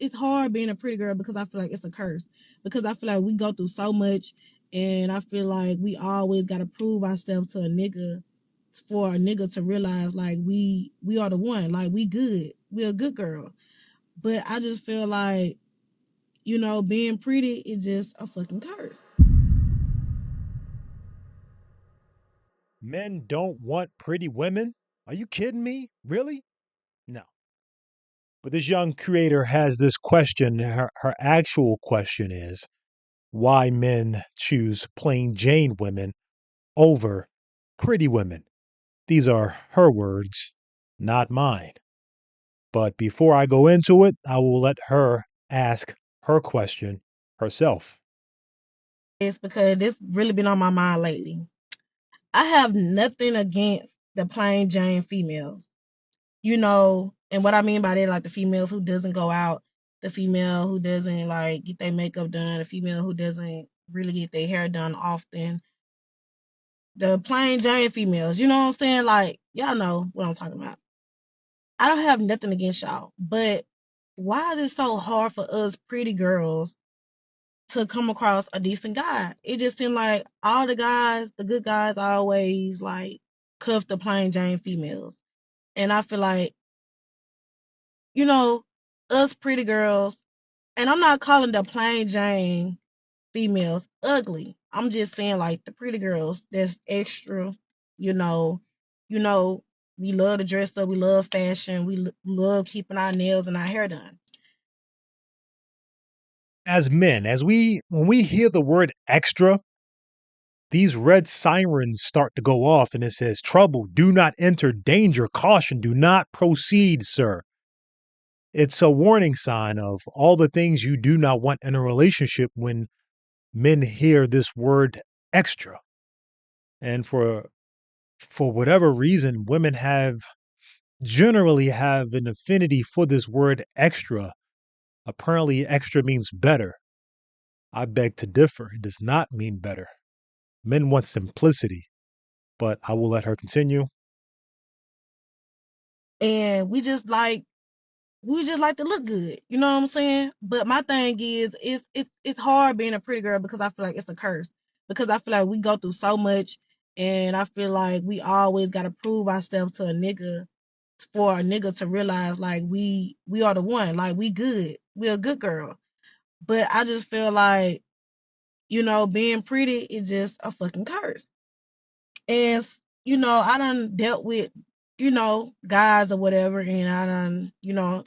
it's hard being a pretty girl because I feel like it's a curse. Because I feel like we go through so much, and I feel like we always gotta prove ourselves to a nigga for a nigga to realize like we are the one, like we good, we're a good girl. But I just feel like, being pretty is just a fucking curse. Men don't want pretty women? Are you kidding me? Really? No. But this young creator has this question. Her actual question is why men choose plain Jane women over pretty women. These are her words, not mine. But before I go into it, I will let her ask her question herself. It's because this really been on my mind lately. I have nothing against the plain Jane females, and what I mean by that, like the females who doesn't go out, the female who doesn't like get their makeup done, the female who doesn't really get their hair done often, the plain Jane females, you know what I'm saying? Like, y'all know what I'm talking about. I don't have nothing against y'all, but why is it so hard for us pretty girls to come across a decent guy? It just seems like all the guys, the good guys, always like cuff the plain Jane females. And I feel like, you know, us pretty girls, and I'm not calling the plain Jane females ugly. I'm just saying like the pretty girls that's extra, you know, you know, we love to dress up, we love fashion, we love keeping our nails and our hair done. As men, when we hear the word extra, these red sirens start to go off and it says, trouble, do not enter, danger, caution, do not proceed, sir. It's a warning sign of all the things you do not want in a relationship when men hear this word extra. And for whatever reason, women have generally have an affinity for this word extra. Apparently, extra means better. I beg to differ. It does not mean better. Men want simplicity, but I will let her continue. And we just like to look good. You know what I'm saying? But my thing is, it's hard being a pretty girl because I feel like it's a curse. Because I feel like we go through so much, and I feel like we always gotta prove ourselves to a nigga for a nigga to realize like we are the one, like we good, we're a good girl. But I just feel like, being pretty is just a fucking curse. And I done dealt with, guys or whatever, and I done,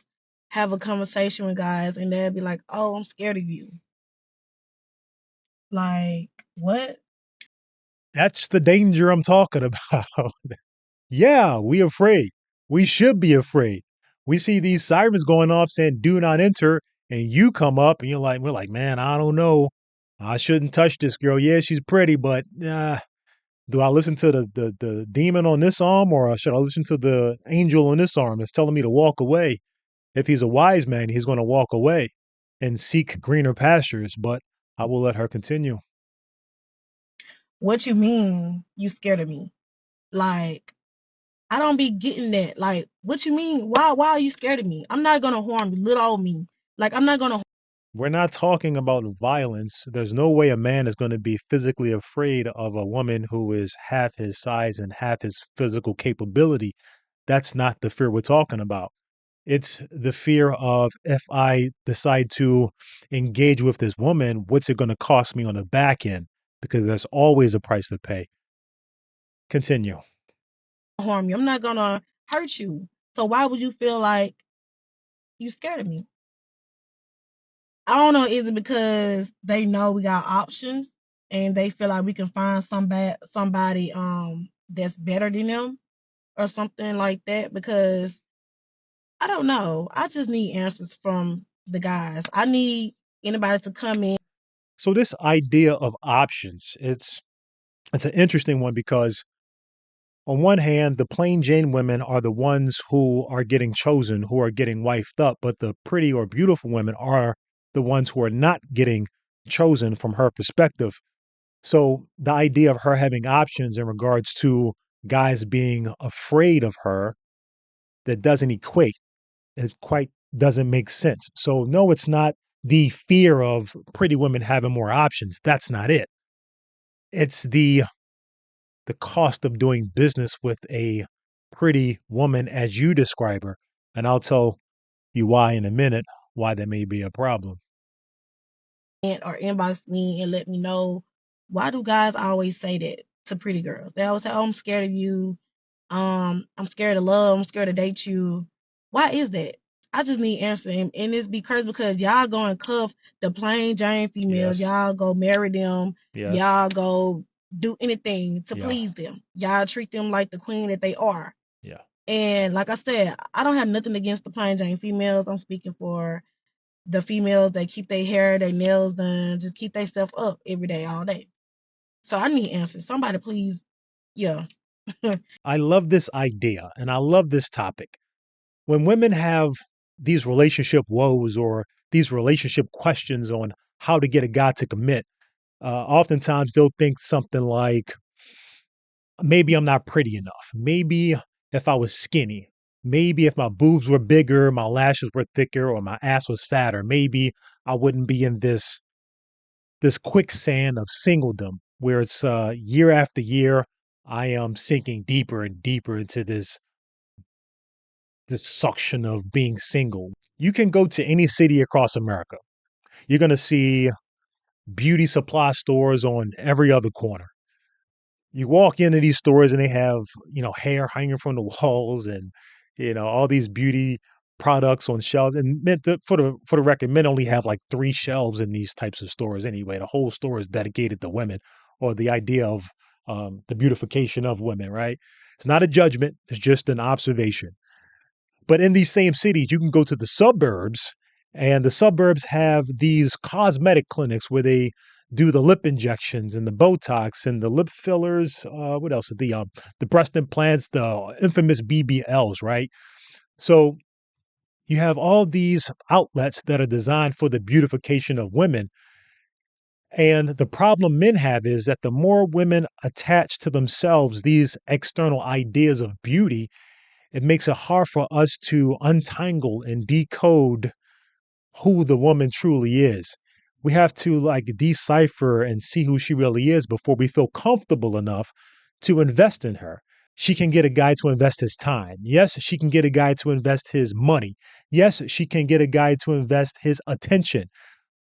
have a conversation with guys, and they'll be like, "Oh, I'm scared of you." Like, what? That's the danger I'm talking about. Yeah, we afraid. We should be afraid. We see these sirens going off saying do not enter, and you come up and we're like, man, I don't know. I shouldn't touch this girl. Yeah, she's pretty, but do I listen to the demon on this arm or should I listen to the angel on this arm that's telling me to walk away? If he's a wise man, he's going to walk away and seek greener pastures, but I will let her continue. What you mean you scared of me? Like, I don't be getting that. Like, what you mean? Why are you scared of me? I'm not gonna harm little old me. Like, I'm not gonna. We're not talking about violence. There's no way a man is going to be physically afraid of a woman who is half his size and half his physical capability. That's not the fear we're talking about. It's the fear of if I decide to engage with this woman, what's it going to cost me on the back end? Because there's always a price to pay. Continue. Harm you. I'm not gonna hurt you. So why would you feel like you scared of me? I don't know. Is it because they know we got options and they feel like we can find somebody that's better than them or something like that? Because I don't know. I just need answers from the guys. I need anybody to come in. So this idea of options, it's an interesting one because on one hand, the plain Jane women are the ones who are getting chosen, who are getting wifed up, but the pretty or beautiful women are the ones who are not getting chosen from her perspective. So the idea of her having options in regards to guys being afraid of her, that doesn't equate. It quite doesn't make sense. So no, it's not the fear of pretty women having more options. That's not it. It's the cost of doing business with a pretty woman as you describe her. And I'll tell you why in a minute, why that may be a problem. Or inbox me and let me know, why do guys always say that to pretty girls? They always say, "Oh, I'm scared of you. I'm scared of love. I'm scared to date you." Why is that? I just need answering. And it's because y'all go and cuff the plain Jane females. Yes. Y'all go marry them. Yes. Y'all go do anything to Yeah. please them. Y'all treat them like the queen that they are. Yeah. And like I said, I don't have nothing against the plain Jane females. I'm speaking for the females that keep their hair, their nails done, just keep themselves up every day, all day. So I need answers. Somebody please, yeah. I love this idea and I love this topic. When women have these relationship woes or these relationship questions on how to get a guy to commit, oftentimes they'll think something like, maybe I'm not pretty enough. Maybe if I was skinny, maybe if my boobs were bigger, my lashes were thicker, or my ass was fatter, maybe I wouldn't be in this quicksand of singledom where it's year after year, I am sinking deeper and deeper into this suction of being single. You can go to any city across America. You're going to see beauty supply stores on every other corner. You walk into these stores and they have, hair hanging from the walls and, all these beauty products on shelves. And for the record, men only have like 3 shelves in these types of stores anyway. The whole store is dedicated to women or the idea of the beautification of women, right? It's not a judgment. It's just an observation. But in these same cities, you can go to the suburbs, and the suburbs have these cosmetic clinics where they do the lip injections and the Botox and the lip fillers. What else? The breast implants, the infamous BBLs, right? So you have all these outlets that are designed for the beautification of women. And the problem men have is that the more women attach to themselves these external ideas of beauty, it makes it hard for us to untangle and decode who the woman truly is. We have to like decipher and see who she really is before we feel comfortable enough to invest in her. She can get a guy to invest his time. Yes, she can get a guy to invest his money. Yes, she can get a guy to invest his attention.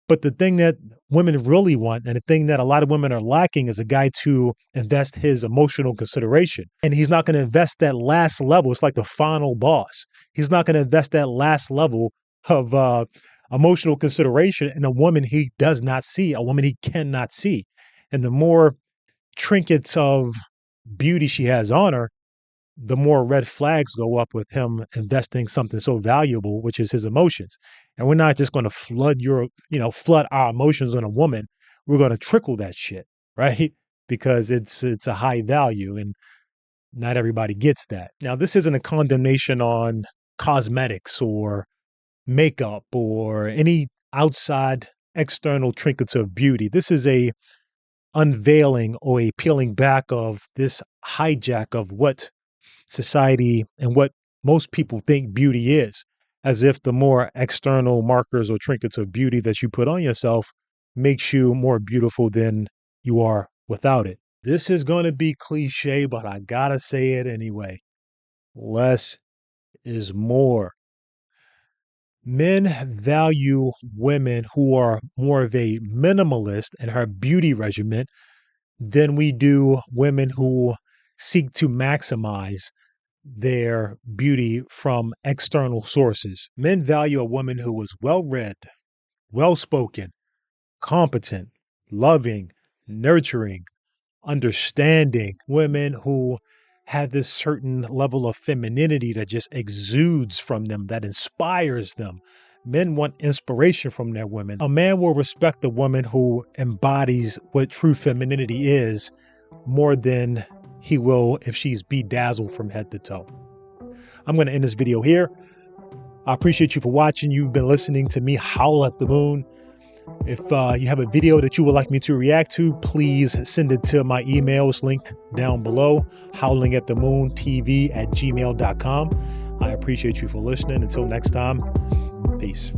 But the thing that women really want, and the thing that a lot of women are lacking, is a guy to invest his emotional consideration. And he's not going to invest that last level. It's like the final boss. He's not going to invest that last level of emotional consideration in a woman he does not see, a woman he cannot see. And the more trinkets of beauty she has on her, the more red flags go up with him investing something so valuable, which is his emotions. And we're not just going to flood our emotions on a woman. We're going to trickle that shit, right? Because it's a high value and not everybody gets that. Now, this isn't a condemnation on cosmetics or makeup or any outside external trinkets of beauty. This is a unveiling or a peeling back of this hijack of what society and what most people think beauty is, as if the more external markers or trinkets of beauty that you put on yourself makes you more beautiful than you are without it. This is going to be cliche, but I gotta say it anyway. Less is more. Men value women who are more of a minimalist in her beauty regimen than we do women who seek to maximize their beauty from external sources. Men value a woman who is well read, well spoken, competent, loving, nurturing, understanding. Women who have this certain level of femininity that just exudes from them, that inspires them. Men want inspiration from their women. A man will respect a woman who embodies what true femininity is more than he will if she's bedazzled from head to toe. I'm going to end this video here. I appreciate you for watching. You've been listening to me howl at the moon. If you have a video that you would like me to react to, please send it to my email. It's linked down below, howlingatthemoontv@gmail.com. I appreciate you for listening. Until next time, Peace.